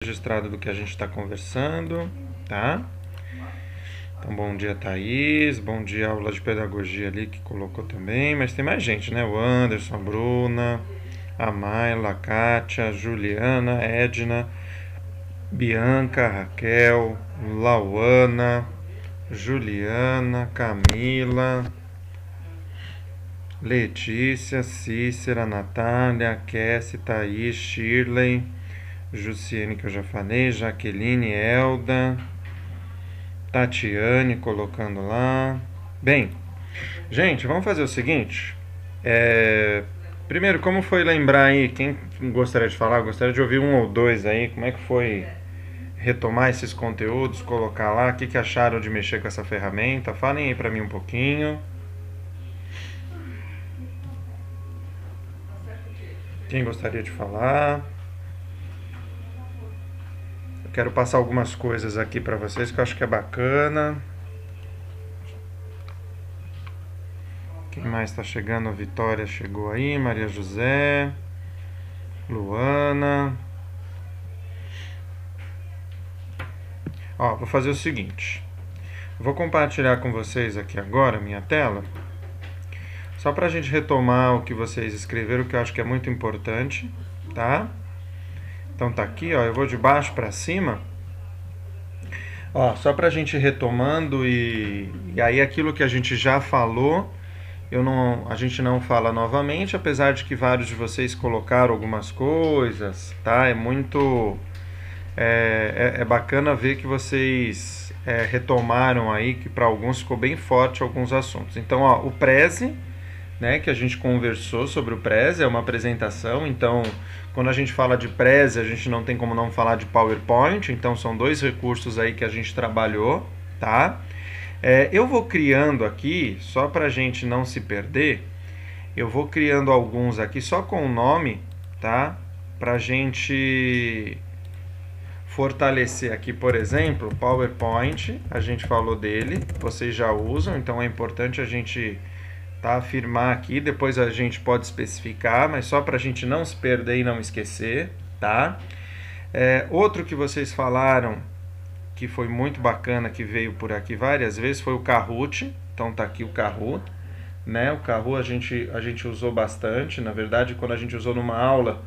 Registrado do que a gente está conversando, tá? Então, bom dia, Thaís. Bom dia, aula de pedagogia ali que colocou também. Mas tem mais gente, né? O Anderson, a Bruna, a Mayla, a Kátia, a Juliana, Edna, Bianca, a Raquel, Lauana, Juliana, Camila, Letícia, Cícera, Natália, Cassie, Thaís, Shirley, Jussiene, que eu já falei, Jaqueline, Elda, Tatiane colocando lá. Bem, gente, vamos fazer o seguinte. Primeiro, como foi lembrar aí, quem gostaria de falar? Gostaria de ouvir um ou dois aí, como é que foi retomar esses conteúdos, colocar lá, o que acharam de mexer com essa ferramenta? Falem aí pra mim um pouquinho. Quem gostaria de falar? Eu quero passar algumas coisas aqui pra vocês que eu acho que é bacana. Quem mais está chegando? Vitória chegou aí, Maria José, Luana. Ó, vou fazer o seguinte. Vou compartilhar com vocês aqui agora minha tela, só para a gente retomar o que vocês escreveram, que eu acho que é muito importante, tá? Então tá aqui, ó, eu vou de baixo para cima. Ó, só para a gente ir retomando e aí aquilo que a gente já falou, a gente não fala novamente, apesar de que vários de vocês colocaram algumas coisas, tá? É bacana ver que vocês retomaram aí, que para alguns ficou bem forte alguns assuntos. Então, ó, o Prezi, né, que a gente conversou sobre o Prezi, é uma apresentação. Então, quando a gente fala de Prezi, a gente não tem como não falar de PowerPoint. Então, são dois recursos aí que a gente trabalhou, tá? Eu vou criando aqui, só para a gente não se perder, eu vou criando alguns aqui só com o nome, tá? Para a gente fortalecer aqui, por exemplo, PowerPoint, a gente falou dele, vocês já usam, então é importante a gente afirmar aqui, depois a gente pode especificar, mas só para a gente não se perder e não esquecer, tá? Outro que vocês falaram, que foi muito bacana, que veio por aqui várias vezes, foi o Kahoot. Então tá aqui o Kahoot, né? O Kahoot a gente usou bastante. Na verdade, quando a gente usou numa aula,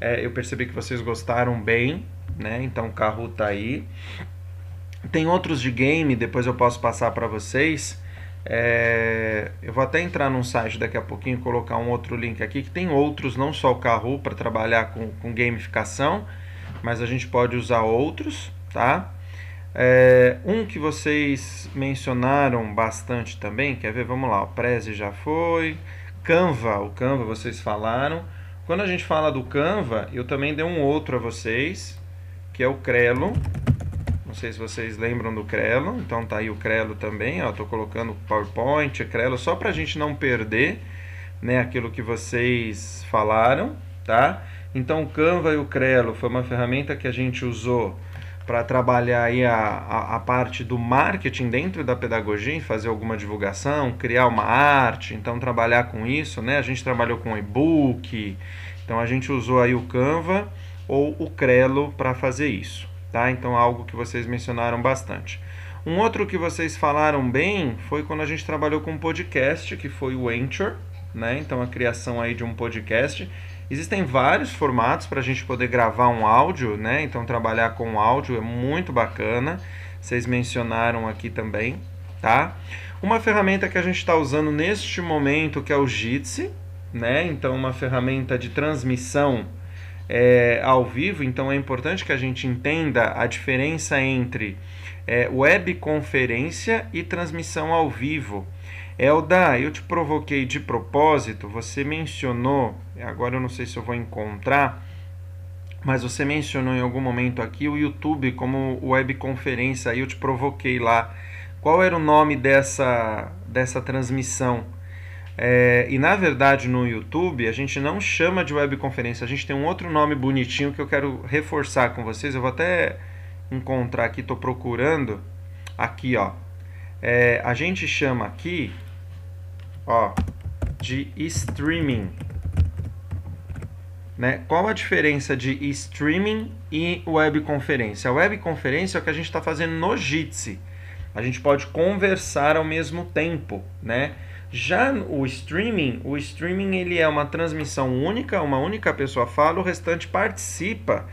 eu percebi que vocês gostaram bem, né? Então o Kahoot tá aí. Tem outros de game, depois eu posso passar para vocês. Eu vou até entrar num site daqui a pouquinho, colocar um outro link aqui, que tem outros, não só o Kahoot, para trabalhar com gamificação, mas a gente pode usar outros, tá? Um que vocês mencionaram bastante também, quer ver? Vamos lá, o Prezi já foi. Canva, o Canva vocês falaram. Quando a gente fala do Canva, eu também dei um outro a vocês, que é o Crelo. Não sei se vocês lembram do Crelo, então tá aí o Crelo também, ó, tô colocando PowerPoint, Crelo, só pra gente não perder, né, aquilo que vocês falaram, tá? Então o Canva e o Crelo foi uma ferramenta que a gente usou para trabalhar aí a parte do marketing dentro da pedagogia, fazer alguma divulgação, criar uma arte, então trabalhar com isso, né? A gente trabalhou com e-book, então a gente usou aí o Canva ou o Crelo para fazer isso, tá? Então algo que vocês mencionaram bastante. Um outro que vocês falaram bem foi quando a gente trabalhou com podcast, que foi o Anchor, né? Então a criação aí de um podcast. Existem vários formatos para a gente poder gravar um áudio, né? Então trabalhar com áudio é muito bacana. Vocês mencionaram aqui também, tá? Uma ferramenta que a gente está usando neste momento que é o Jitsi, né? Então uma ferramenta de transmissão ao vivo. Então é importante que a gente entenda a diferença entre webconferência e transmissão ao vivo. Elda, eu te provoquei de propósito, você mencionou, agora eu não sei se eu vou encontrar, mas você mencionou em algum momento aqui o YouTube como webconferência, aí eu te provoquei lá. Qual era o nome dessa transmissão? E na verdade no YouTube a gente não chama de webconferência, a gente tem um outro nome bonitinho que eu quero reforçar com vocês, eu vou até encontrar aqui, estou procurando, aqui ó, a gente chama aqui, ó, de streaming. né? Qual a diferença de streaming e webconferência? A webconferência é o que a gente está fazendo no Jitsi. A gente pode conversar ao mesmo tempo, né? Já o streaming ele é uma transmissão única, uma única pessoa fala, o restante participa.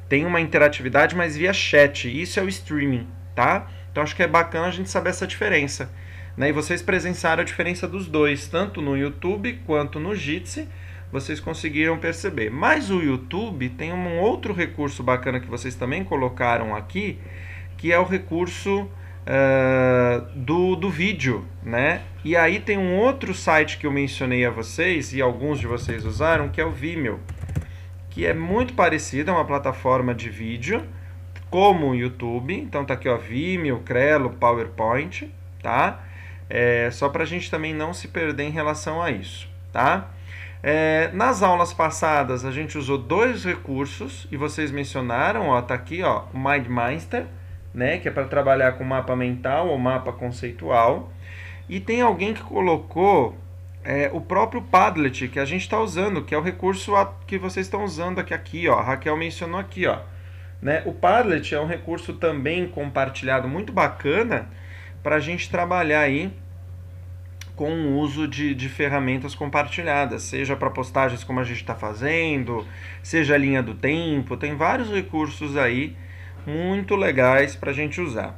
Tem uma interatividade, mas via chat. Isso é o streaming, tá? Então acho que é bacana a gente saber essa diferença, né? E vocês presenciaram a diferença dos dois, tanto no YouTube quanto no Jitsi, vocês conseguiram perceber. Mas o YouTube tem um outro recurso bacana que vocês também colocaram aqui, que é o recurso do vídeo, né? E aí tem um outro site que eu mencionei a vocês, e alguns de vocês usaram, que é o Vimeo, que é muito parecido, é uma plataforma de vídeo, como o YouTube. Então tá aqui, ó, Vimeo, Crelo, PowerPoint, tá? Só pra gente também não se perder em relação a isso, tá? Nas aulas passadas a gente usou dois recursos, e vocês mencionaram, ó, tá aqui, ó, o MindMeister, né, que é para trabalhar com mapa mental ou mapa conceitual. E tem alguém que colocou o próprio Padlet, que a gente está usando, que é o recurso que vocês estão usando aqui, ó. A Raquel mencionou aqui, ó, né? O Padlet é um recurso também compartilhado muito bacana para a gente trabalhar aí com o uso de ferramentas compartilhadas, seja para postagens como a gente está fazendo, seja a linha do tempo, tem vários recursos aí muito legais para a gente usar.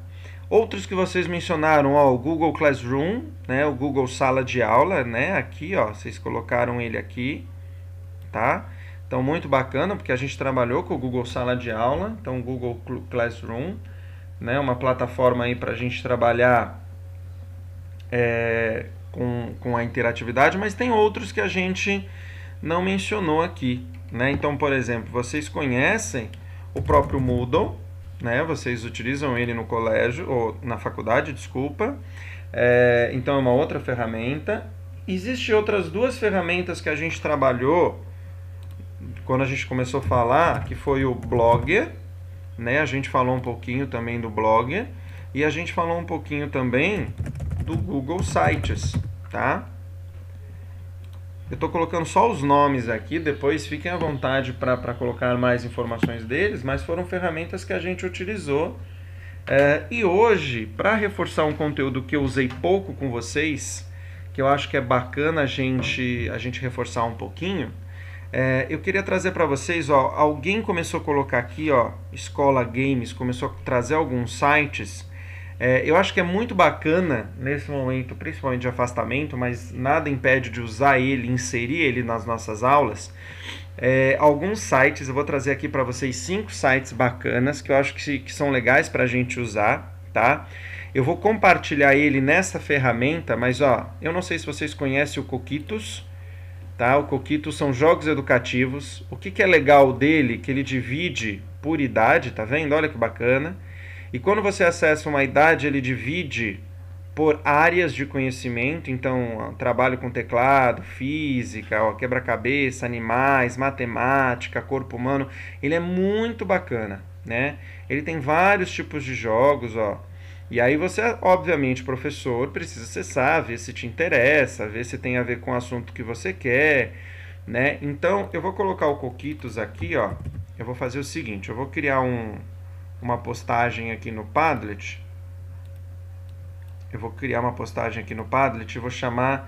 Outros que vocês mencionaram, ó, o Google Classroom, né, o Google Sala de Aula, né, aqui, ó, vocês colocaram ele aqui, tá? Então, muito bacana, porque a gente trabalhou com o Google Sala de Aula, então o Google Classroom, né, uma plataforma aí para a gente trabalhar com a interatividade, mas tem outros que a gente não mencionou aqui, né? Então, por exemplo, vocês conhecem o próprio Moodle, né? Vocês utilizam ele no colégio, ou na faculdade, desculpa. Então é uma outra ferramenta. Existem outras duas ferramentas que a gente trabalhou quando a gente começou a falar, que foi o Blogger, né? A gente falou um pouquinho também do Blogger, e a gente falou um pouquinho também do Google Sites, tá? Eu estou colocando só os nomes aqui, depois fiquem à vontade para colocar mais informações deles, mas foram ferramentas que a gente utilizou. E hoje, para reforçar um conteúdo que eu usei pouco com vocês, que eu acho que é bacana a gente reforçar um pouquinho, eu queria trazer para vocês, ó, alguém começou a colocar aqui, ó, Escola Games, começou a trazer alguns sites. Eu acho que é muito bacana nesse momento, principalmente de afastamento, mas nada impede de usar ele, inserir ele nas nossas aulas. Alguns sites, eu vou trazer aqui para vocês 5 sites bacanas que eu acho que são legais para a gente usar, tá? Eu vou compartilhar ele nessa ferramenta, mas ó, eu não sei se vocês conhecem o Coquitos, tá? O Coquitos são jogos educativos. O que é legal dele? Que ele divide por idade, tá vendo? Olha que bacana. E quando você acessa uma idade, ele divide por áreas de conhecimento. Então, trabalho com teclado, física, quebra-cabeça, animais, matemática, corpo humano. Ele é muito bacana, né? Ele tem vários tipos de jogos, ó. E aí você, obviamente, professor, precisa acessar, ver se te interessa, ver se tem a ver com o assunto que você quer, né? Então, eu vou colocar o Coquitos aqui, ó. Eu vou fazer o seguinte, eu vou criar uma postagem aqui no Padlet. Eu vou criar uma postagem aqui no Padlet e vou chamar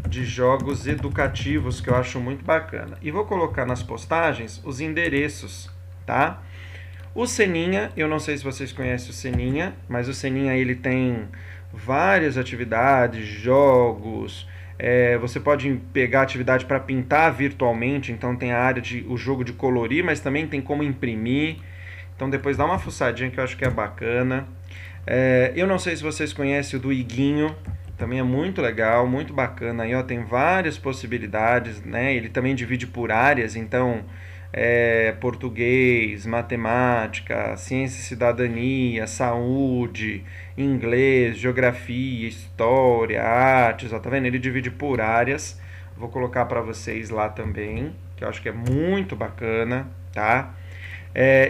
de jogos educativos, que eu acho muito bacana. E vou colocar nas postagens os endereços, tá? O Seninha, eu não sei se vocês conhecem o Seninha, mas o Seninha ele tem várias atividades, jogos. Você pode pegar atividade para pintar virtualmente, então tem a área o jogo de colorir, mas também tem como imprimir. Então depois dá uma fuçadinha que eu acho que é bacana. Eu não sei se vocês conhecem o do Iguinho, também é muito legal, muito bacana. Aí, ó, tem várias possibilidades, né? Ele também divide por áreas, então português, matemática, ciência e cidadania, saúde, inglês, geografia, história, artes, ó, tá vendo? Ele divide por áreas. Vou colocar para vocês lá também, que eu acho que é muito bacana, tá?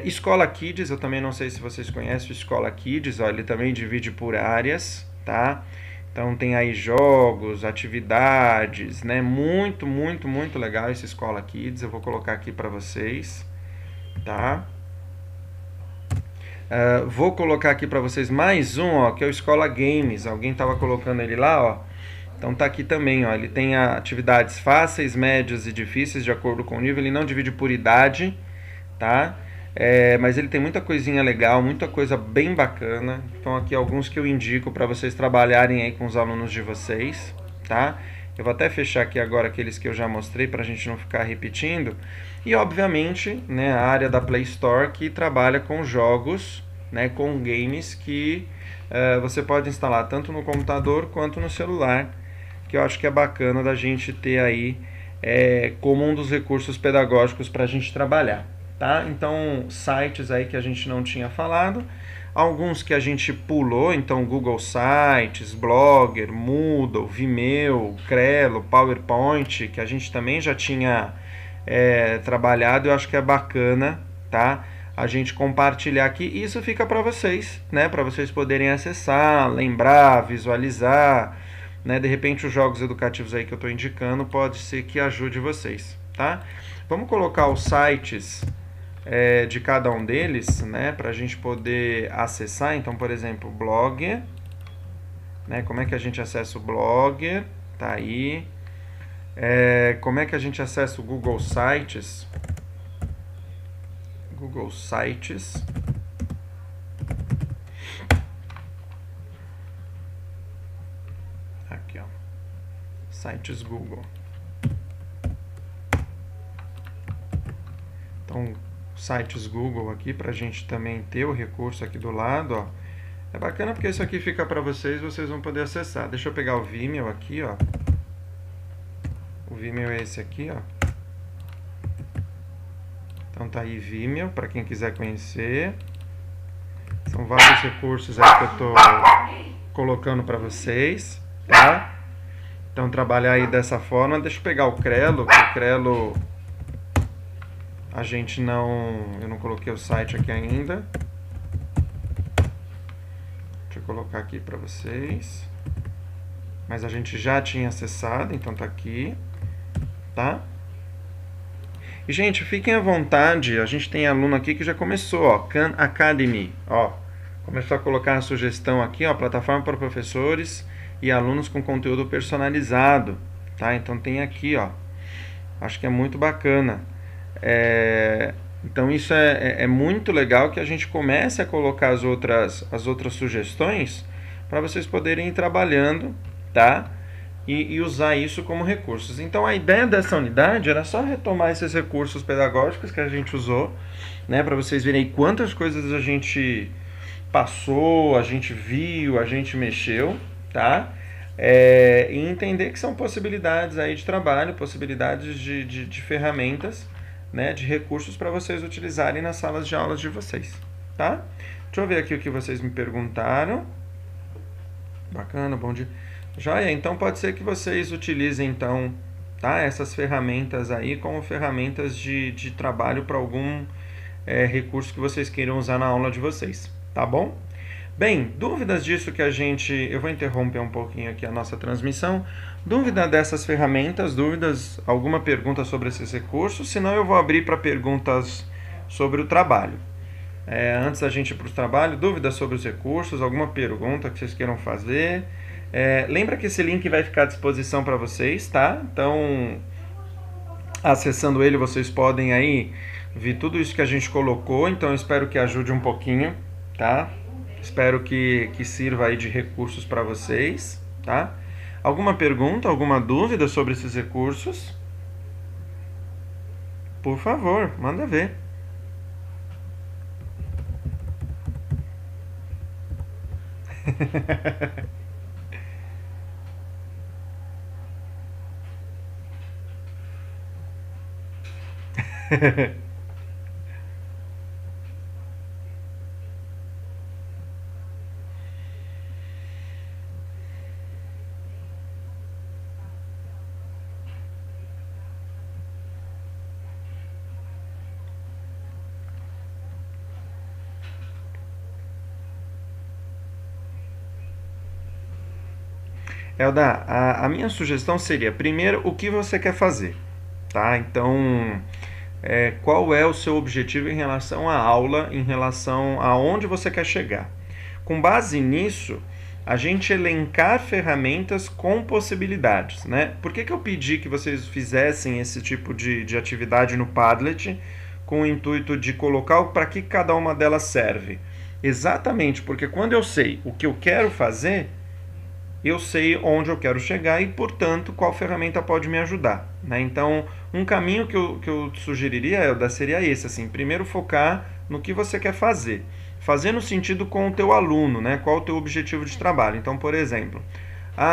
Escola Kids, eu também não sei se vocês conhecem o Escola Kids, ó, ele também divide por áreas, tá? Então tem aí jogos, atividades, né? Muito, muito, muito legal esse Escola Kids. Eu vou colocar aqui para vocês, tá? Vou colocar aqui para vocês mais um, ó, que é o Escola Games. Alguém estava colocando ele lá, ó. Então tá aqui também, ó. Ele tem atividades fáceis, médias e difíceis de acordo com o nível. Ele não divide por idade, tá? Mas ele tem muita coisinha legal, muita coisa bem bacana. Então aqui alguns que eu indico para vocês trabalharem aí com os alunos de vocês, tá? Eu vou até fechar aqui agora aqueles que eu já mostrei para a gente não ficar repetindo. E obviamente, né, a área da Play Store que trabalha com jogos, né, com games que você pode instalar tanto no computador quanto no celular, que eu acho que é bacana da gente ter aí como um dos recursos pedagógicos para a gente trabalhar. Tá? Então, sites aí que a gente não tinha falado, alguns que a gente pulou, então Google Sites, Blogger, Moodle, Vimeo, Crello, PowerPoint, que a gente também já tinha trabalhado, eu acho que é bacana, tá? A gente compartilhar aqui, e isso fica para vocês, né? Para vocês poderem acessar, lembrar, visualizar, né? De repente os jogos educativos aí que eu estou indicando pode ser que ajude vocês, tá? Vamos colocar os sites de cada um deles, né, para a gente poder acessar. Então, por exemplo, Blogger, né, como é que a gente acessa o Blogger? Tá aí. Como é que a gente acessa o Google Sites? Google Sites. Aqui, ó. Sites Google. Então, sites Google aqui para a gente também ter o recurso aqui do lado, ó. É bacana porque isso aqui fica para vocês vão poder acessar. Deixa eu pegar o Vimeo aqui, ó. O Vimeo é esse aqui, ó. Então tá aí Vimeo para quem quiser conhecer. São vários recursos aí que eu tô colocando para vocês, tá? Então trabalhar aí dessa forma. Deixa eu pegar o Crello, que o Crello eu não coloquei o site aqui ainda. Deixa eu colocar aqui para vocês. Mas a gente já tinha acessado, então tá aqui, tá? E gente, fiquem à vontade. A gente tem aluno aqui que já começou, ó, Khan Academy, ó. Começou a colocar a sugestão aqui, ó, plataforma para professores e alunos com conteúdo personalizado, tá? Então tem aqui, ó. Acho que é muito bacana. Então isso é muito legal que a gente comece a colocar as outras sugestões para vocês poderem ir trabalhando, tá? E usar isso como recursos. Então a ideia dessa unidade era só retomar esses recursos pedagógicos que a gente usou, né? Para vocês verem quantas coisas a gente passou, a gente viu, a gente mexeu, tá? E entender que são possibilidades aí de trabalho, possibilidades de ferramentas, né, de recursos para vocês utilizarem nas salas de aulas de vocês, tá? Deixa eu ver aqui o que vocês me perguntaram. Bacana, bom dia. Joia, então pode ser que vocês utilizem então, tá, essas ferramentas aí como ferramentas de trabalho para algum recurso que vocês queiram usar na aula de vocês, tá bom? Bem, dúvidas disso que eu vou interromper um pouquinho aqui a nossa transmissão. Dúvida dessas ferramentas, alguma pergunta sobre esses recursos? Senão eu vou abrir para perguntas sobre o trabalho. Antes da gente ir para o trabalho, dúvidas sobre os recursos, alguma pergunta que vocês queiram fazer? Lembra que esse link vai ficar à disposição para vocês, tá? Então, acessando ele, vocês podem aí ver tudo isso que a gente colocou. Então, eu espero que ajude um pouquinho, tá? Espero que sirva aí de recursos para vocês, tá? Alguma pergunta, alguma dúvida sobre esses recursos? Por favor, manda ver. Elda, a minha sugestão seria, primeiro, o que você quer fazer, tá? Então, qual é o seu objetivo em relação à aula, em relação a onde você quer chegar. Com base nisso, a gente elencar ferramentas com possibilidades, né? Por que eu pedi que vocês fizessem esse tipo de atividade no Padlet com o intuito de colocar para que cada uma delas serve? Exatamente, porque quando eu sei o que eu quero fazer, eu sei onde eu quero chegar e, portanto, qual ferramenta pode me ajudar, né? Então, um caminho que eu sugeriria, Elda, seria esse, assim, primeiro focar no que você quer fazer. Fazer no sentido com o teu aluno, né? Qual o teu objetivo de trabalho. Então, por exemplo,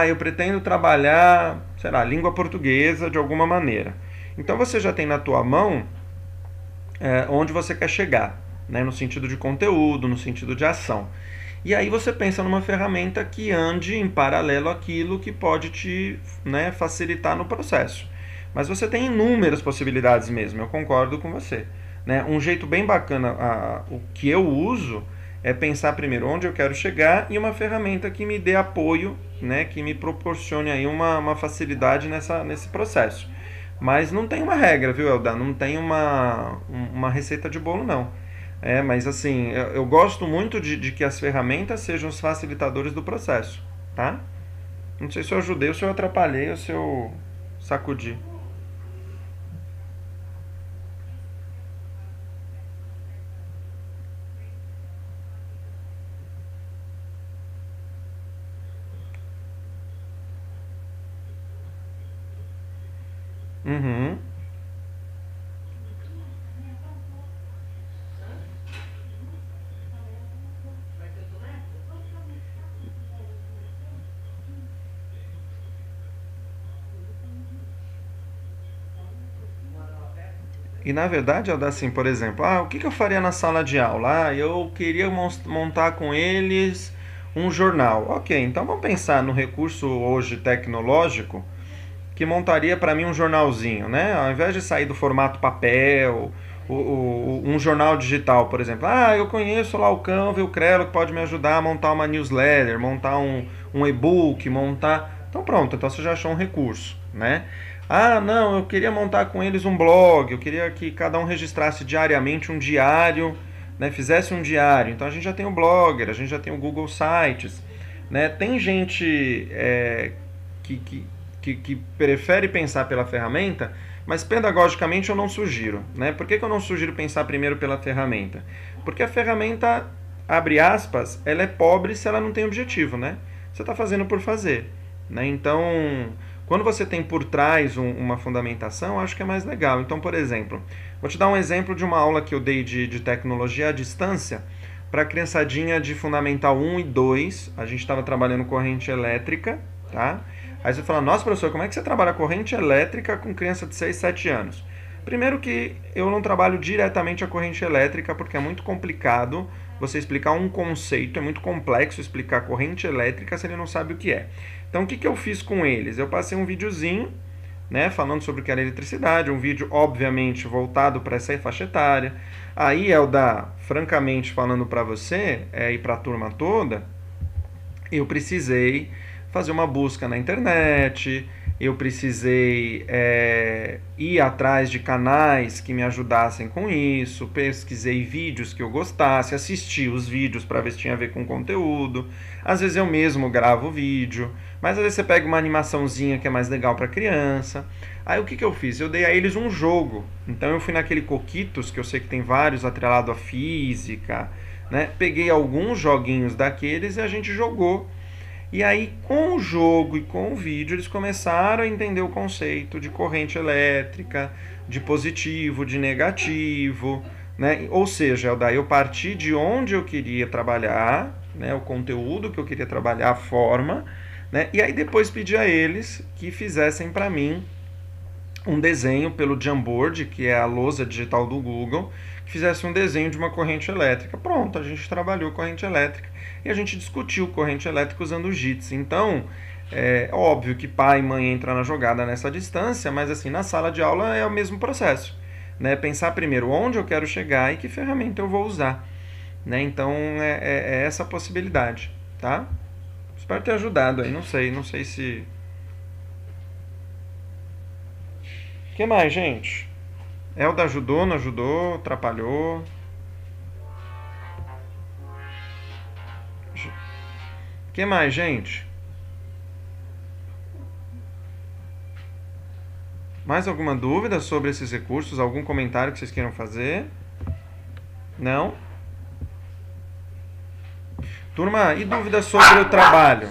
eu pretendo trabalhar, sei lá, língua portuguesa de alguma maneira. Então, você já tem na tua mão onde você quer chegar, né? No sentido de conteúdo, no sentido de ação. E aí você pensa numa ferramenta que ande em paralelo àquilo que pode te, né, facilitar no processo. Mas você tem inúmeras possibilidades mesmo, eu concordo com você. Né? Um jeito bem bacana, o que eu uso, é pensar primeiro onde eu quero chegar e uma ferramenta que me dê apoio, né, que me proporcione aí uma facilidade nesse processo. Mas não tem uma regra, viu, Elda? Não tem uma receita de bolo, não. Mas assim, eu gosto muito de que as ferramentas sejam os facilitadores do processo, tá? Não sei se eu ajudei, ou se eu atrapalhei, ou se eu sacudi. Uhum. E na verdade, assim, por exemplo, o que eu faria na sala de aula? Eu queria montar com eles um jornal. Ok, então vamos pensar no recurso hoje tecnológico que montaria para mim um jornalzinho, né? Ao invés de sair do formato papel, um jornal digital, por exemplo. Eu conheço lá o Canva e o Crelo que pode me ajudar a montar uma newsletter, montar um e-book, montar... Então pronto, então você já achou um recurso, né? Não, eu queria montar com eles um blog, eu queria que cada um registrasse diariamente um diário, né? Fizesse um diário. Então a gente já tem o Blogger, a gente já tem o Google Sites, né? Tem gente que, que, que prefere pensar pela ferramenta, mas pedagogicamente eu não sugiro, né? Por que eu não sugiro pensar primeiro pela ferramenta? Porque a ferramenta, abre aspas, ela é pobre se ela não tem objetivo, né? Você está fazendo por fazer, né? Então, quando você tem por trás uma fundamentação, acho que é mais legal. Então, por exemplo, vou te dar um exemplo de uma aula que eu dei de tecnologia à distância para a criançadinha de Fundamental 1 e 2. A gente estava trabalhando corrente elétrica, tá? Aí você fala, nossa, professor, como é que você trabalha corrente elétrica com criança de 6, 7 anos? Primeiro que eu não trabalho diretamente a corrente elétrica, porque é muito complicado você explicar um conceito, é muito complexo explicar corrente elétrica se ele não sabe o que é. Então, o que eu fiz com eles? Eu passei um videozinho, né, falando sobre o que era eletricidade, um vídeo, obviamente, voltado para essa faixa etária. Aí, Elda, francamente falando para você e para a turma toda, eu precisei fazer uma busca na internet, eu precisei ir atrás de canais que me ajudassem com isso, pesquisei vídeos que eu gostasse, assisti os vídeos para ver se tinha a ver com conteúdo. Às vezes eu mesmo gravo o vídeo, mas às vezes você pega uma animaçãozinha que é mais legal para criança. Aí o que eu fiz? Eu dei a eles um jogo. Então eu fui naquele Coquitos, que eu sei que tem vários atrelado à física, né? Peguei alguns joguinhos daqueles e a gente jogou. E aí, com o jogo e com o vídeo, eles começaram a entender o conceito de corrente elétrica, de positivo, de negativo, né? Ou seja, daí eu parti de onde eu queria trabalhar, né? O conteúdo que eu queria trabalhar, a forma, né? E aí depois pedi a eles que fizessem para mim um desenho pelo Jamboard, que é a lousa digital do Google, que fizesse um desenho de uma corrente elétrica. Pronto, a gente trabalhou corrente elétrica e a gente discutiu corrente elétrica usando o JITS. Então, é óbvio que pai e mãe entram na jogada nessa distância, mas assim, na sala de aula é o mesmo processo, né? Pensar primeiro onde eu quero chegar e que ferramenta eu vou usar, né? Então, é essa a possibilidade, tá? Espero ter ajudado aí, não sei se... O que mais, gente? Elda ajudou, não ajudou, atrapalhou? O que mais, gente? Mais alguma dúvida sobre esses recursos? Algum comentário que vocês queiram fazer? Não? Turma, e dúvidas sobre o trabalho?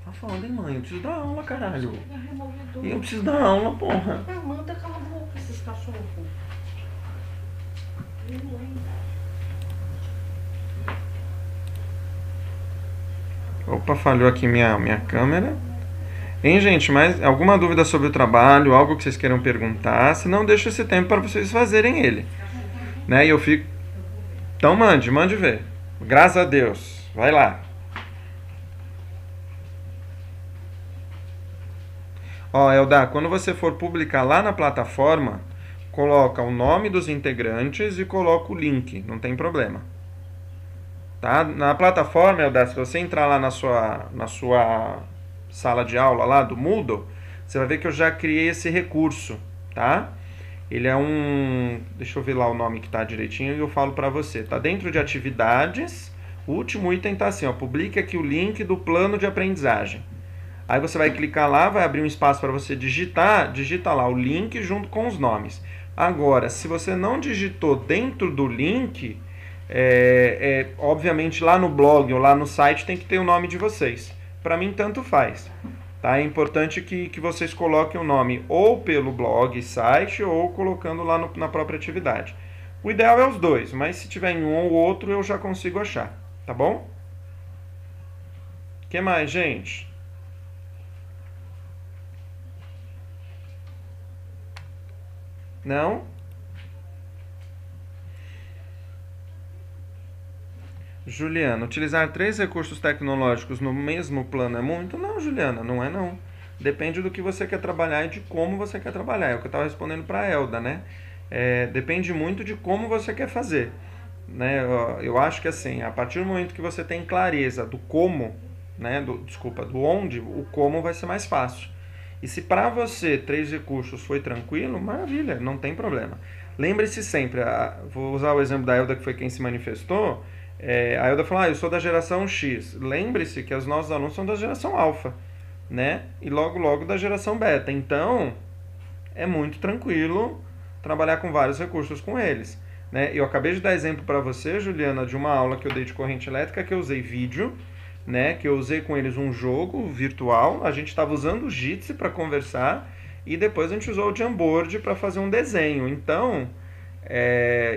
Tá falando, hein, mãe? Eu preciso dar aula, caralho. E eu preciso dar aula, porra. Manda cala a boca esses cachorros. Opa, falhou aqui minha câmera. Hein, gente, mais alguma dúvida sobre o trabalho? Algo que vocês queiram perguntar? Se não, deixa esse tempo para vocês fazerem ele. Né? E eu fico... Então mande ver. Graças a Deus. Vai lá. Ó, Elda, quando você for publicar lá na plataforma, coloca o nome dos integrantes e coloca o link, não tem problema. Tá? Na plataforma, Elda, se você entrar lá na sua sala de aula lá do Moodle, você vai ver que eu já criei esse recurso, tá? Ele é um... Deixa eu ver lá o nome que tá direitinho e eu falo pra você. Tá dentro de atividades, o último item tá assim, ó, publique aqui o link do plano de aprendizagem. Aí você vai clicar lá, vai abrir um espaço para você digitar, digita lá o link junto com os nomes. Agora, se você não digitou dentro do link, obviamente lá no blog ou lá no site tem que ter o nome de vocês. Para mim, tanto faz. Tá? É importante que vocês coloquem o nome ou pelo blog, site, ou colocando lá na própria atividade. O ideal é os dois, mas se tiver em um ou outro, eu já consigo achar. Tá bom? O que mais, gente? Não? Juliana, utilizar 3 recursos tecnológicos no mesmo plano é muito? Não, Juliana, não é não. Depende do que você quer trabalhar e de como você quer trabalhar. É o que eu estava respondendo para a Elda, né? Depende muito de como você quer fazer. Né? Eu acho que assim, a partir do momento que você tem clareza do como, né? Do onde, o como vai ser mais fácil. E se para você 3 recursos foi tranquilo, maravilha, não tem problema. Lembre-se sempre, vou usar o exemplo da Elda, que foi quem se manifestou. A Elda falou, eu sou da geração X. Lembre-se que os nossos alunos são da geração Alpha, né? E logo da geração Beta. Então, é muito tranquilo trabalhar com vários recursos com eles. Né? Eu acabei de dar exemplo para você, Juliana, de uma aula que eu dei de corrente elétrica, que eu usei vídeo, né, que eu usei com eles um jogo virtual, a gente estava usando o Jitsi para conversar e depois a gente usou o Jamboard para fazer um desenho. Então,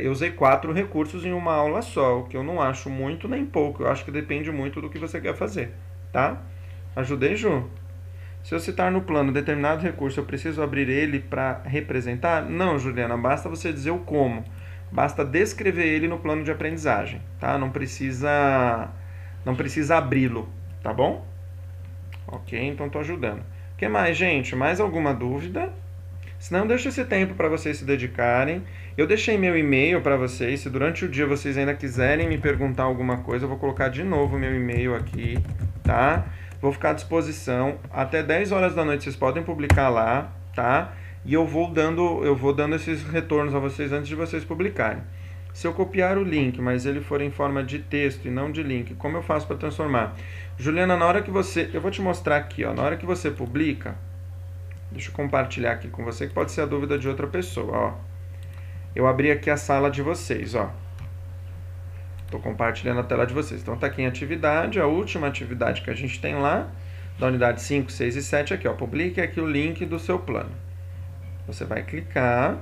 eu usei 4 recursos em uma aula só, o que eu não acho muito nem pouco, eu acho que depende muito do que você quer fazer, tá? Ajudei, Ju? Se eu citar no plano determinado recurso, eu preciso abrir ele para representar? Não, Juliana, basta você dizer o como. Basta descrever ele no plano de aprendizagem, tá? Não precisa abri-lo, tá bom? Ok, então tô ajudando. O que mais, gente? Mais alguma dúvida? Se não, deixa esse tempo para vocês se dedicarem. Eu deixei meu e-mail para vocês. Se durante o dia vocês ainda quiserem me perguntar alguma coisa, eu vou colocar de novo meu e-mail aqui, tá? Vou ficar à disposição. Até 10 horas da noite vocês podem publicar lá, tá? E eu vou dando esses retornos a vocês antes de vocês publicarem. Se eu copiar o link, mas ele for em forma de texto e não de link, como eu faço para transformar? Juliana, na hora que você... Eu vou te mostrar aqui, ó. Na hora que você publica... Deixa eu compartilhar aqui com você, que pode ser a dúvida de outra pessoa, ó. Eu abri aqui a sala de vocês, ó. Estou compartilhando a tela de vocês. Então tá aqui em atividade, a última atividade que a gente tem lá, da unidade 5, 6 e 7, aqui, ó. Publique aqui o link do seu plano. Você vai clicar...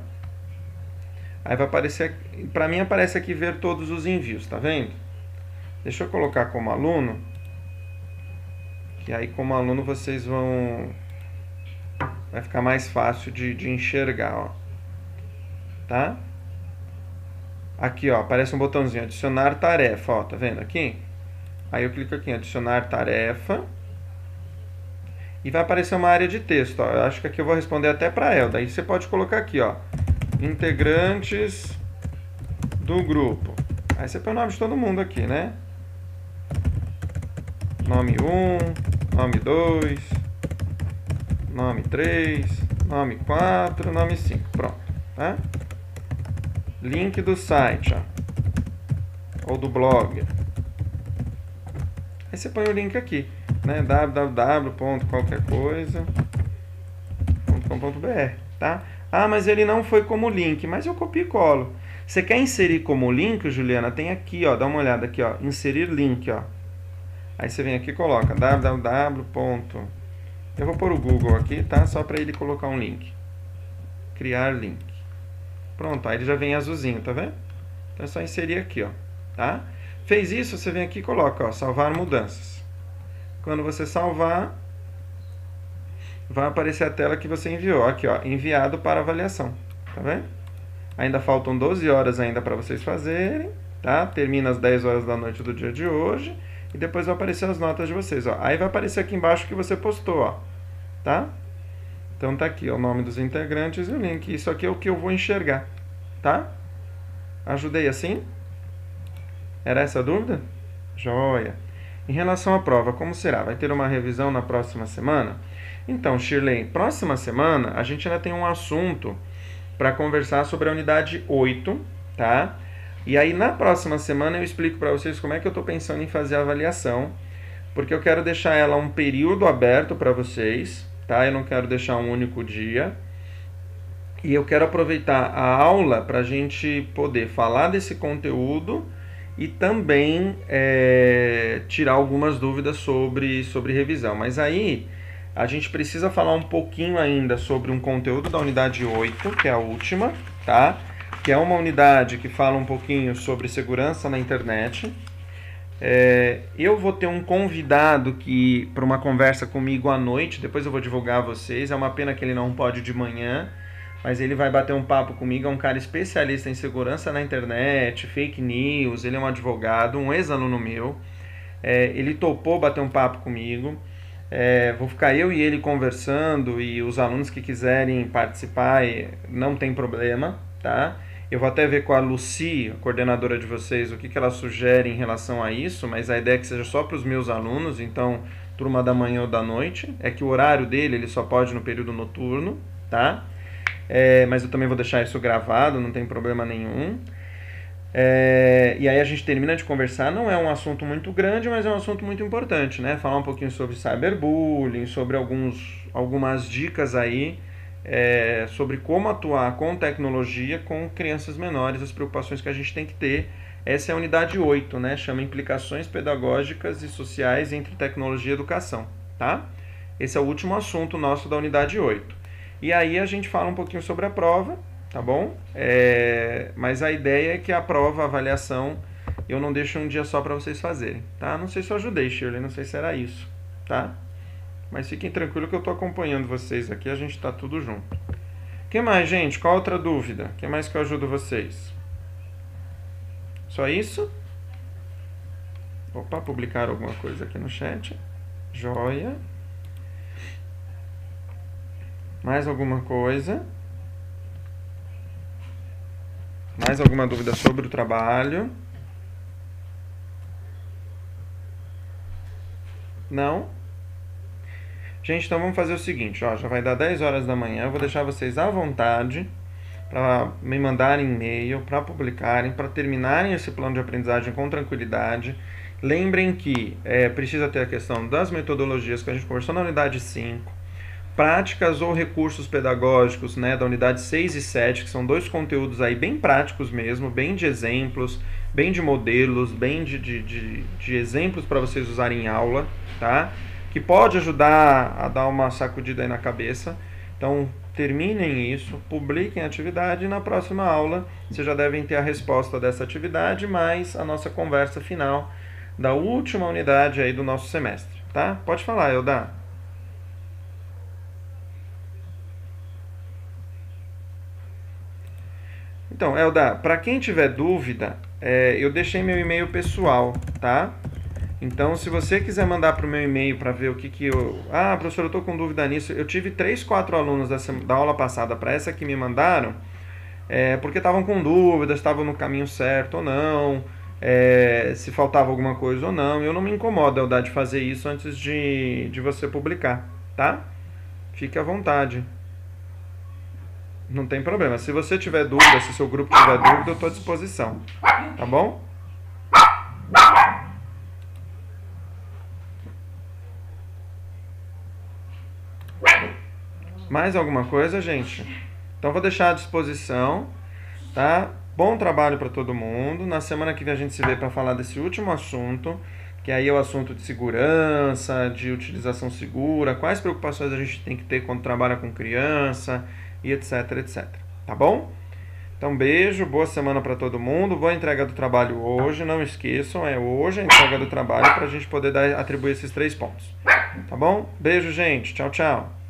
Aí vai aparecer, para mim aparece aqui ver todos os envios, tá vendo? Deixa eu colocar como aluno, que aí como aluno vocês vai ficar mais fácil de enxergar, ó. Tá? Aqui, ó, aparece um botãozinho, adicionar tarefa, ó, tá vendo aqui? Aí eu clico aqui em adicionar tarefa, e vai aparecer uma área de texto, ó. Eu acho que aqui eu vou responder até para ela, daí você pode colocar aqui, ó. Integrantes do grupo. Aí você põe o nome de todo mundo aqui, né? Nome 1, nome 2, nome 3, nome 4, nome 5. Pronto, tá? Link do site, ó. Ou do blog. Aí você põe o link aqui, né? www.qualquercoisa.com.br, tá? Ah, mas ele não foi como link, mas eu copio e colo. Você quer inserir como link, Juliana? Tem aqui, ó, dá uma olhada aqui, ó, inserir link, ó. Aí você vem aqui e coloca www. Eu vou pôr o Google aqui, tá? Só para ele colocar um link. Criar link. Pronto, aí ele já vem azulzinho, tá vendo? Então é só inserir aqui, ó, tá? Fez isso, você vem aqui e coloca, ó, salvar mudanças. Quando você salvar, vai aparecer a tela que você enviou. Aqui, ó, enviado para avaliação, tá vendo? Ainda faltam 12 horas ainda para vocês fazerem, tá? Termina às 10 horas da noite do dia de hoje. E depois vai aparecer as notas de vocês, ó. Aí vai aparecer aqui embaixo que você postou, ó. Tá? Então tá aqui, ó, o nome dos integrantes e o link. Isso aqui é o que eu vou enxergar, tá? Ajudei assim? Era essa a dúvida? Joia. Em relação à prova, como será? Vai ter uma revisão na próxima semana? Então, Shirley, próxima semana a gente ainda tem um assunto para conversar sobre a unidade 8, tá? E aí na próxima semana eu explico para vocês como é que eu estou pensando em fazer a avaliação, porque eu quero deixar ela um período aberto para vocês, tá? Eu não quero deixar um único dia. E eu quero aproveitar a aula para a gente poder falar desse conteúdo e também tirar algumas dúvidas sobre revisão. Mas aí a gente precisa falar um pouquinho ainda sobre um conteúdo da unidade 8, que é a última, tá? Que é uma unidade que fala um pouquinho sobre segurança na internet. Eu vou ter um convidado para uma conversa comigo à noite, depois eu vou divulgar a vocês. É uma pena que ele não pode de manhã, mas ele vai bater um papo comigo. É um cara especialista em segurança na internet, fake news, ele é um advogado, um ex-aluno meu. Ele topou bater um papo comigo. Vou ficar eu e ele conversando, e os alunos que quiserem participar, não tem problema, tá? Eu vou até ver com a Lucy, a coordenadora de vocês, o que ela sugere em relação a isso, mas a ideia é que seja só para os meus alunos, então turma da manhã ou da noite. É que o horário dele, ele só pode no período noturno, tá? Mas eu também vou deixar isso gravado, não tem problema nenhum. E aí a gente termina de conversar. Não é um assunto muito grande, mas é um assunto muito importante, né? Falar um pouquinho sobre cyberbullying, sobre algumas dicas aí, sobre como atuar com tecnologia com crianças menores, as preocupações que a gente tem que ter. Essa é a unidade 8, né? Chama Implicações Pedagógicas e Sociais entre Tecnologia e Educação, tá? Esse é o último assunto nosso da unidade 8. E aí a gente fala um pouquinho sobre a prova, tá bom? Mas a ideia é que a prova, a avaliação, eu não deixo um dia só para vocês fazerem, tá? Não sei se eu ajudei, Shirley, não sei se era isso, tá? Mas fiquem tranquilos que eu estou acompanhando vocês aqui, a gente está tudo junto. O que mais, gente? Qual outra dúvida? O que mais que eu ajudo vocês? Só isso? Opa, publicar alguma coisa aqui no chat. Joia. Mais alguma coisa? Mais alguma dúvida sobre o trabalho? Não? Gente, então vamos fazer o seguinte, ó, já vai dar 10 horas da manhã, eu vou deixar vocês à vontade para me mandarem e-mail, para publicarem, para terminarem esse plano de aprendizagem com tranquilidade. Lembrem que precisa ter a questão das metodologias que a gente conversou na unidade 5, práticas ou recursos pedagógicos, né, da unidade 6 e 7, que são 2 conteúdos aí bem práticos mesmo, bem de exemplos, bem de modelos, bem de exemplos para vocês usarem em aula, tá? Que pode ajudar a dar uma sacudida aí na cabeça. Então, terminem isso, publiquem a atividade e na próxima aula vocês já devem ter a resposta dessa atividade, mais a nossa conversa final da última unidade aí do nosso semestre, tá? Pode falar, Elda. Então, Elda, para quem tiver dúvida, eu deixei meu e-mail pessoal, tá? Então, se você quiser mandar para o meu e-mail para ver o que eu... Ah, professor, eu estou com dúvida nisso. Eu tive 3, 4 alunos da aula passada para essa que me mandaram. porque estavam com dúvidas, estavam no caminho certo ou não, se faltava alguma coisa ou não. Eu não me incomodo, Eldad, de fazer isso antes de você publicar, tá? Fique à vontade. Não tem problema. Se você tiver dúvida, se seu grupo tiver dúvida, eu estou à disposição. Tá bom? Mais alguma coisa, gente? Então vou deixar à disposição, tá? Bom trabalho para todo mundo. Na semana que vem a gente se vê para falar desse último assunto, que aí é o assunto de segurança, de utilização segura, quais preocupações a gente tem que ter quando trabalha com criança e etc, etc. Tá bom? Então beijo, boa semana para todo mundo. Boa entrega do trabalho hoje, não esqueçam, é hoje a entrega do trabalho para a gente poder atribuir esses 3 pontos. Tá bom? Beijo, gente. Tchau, tchau.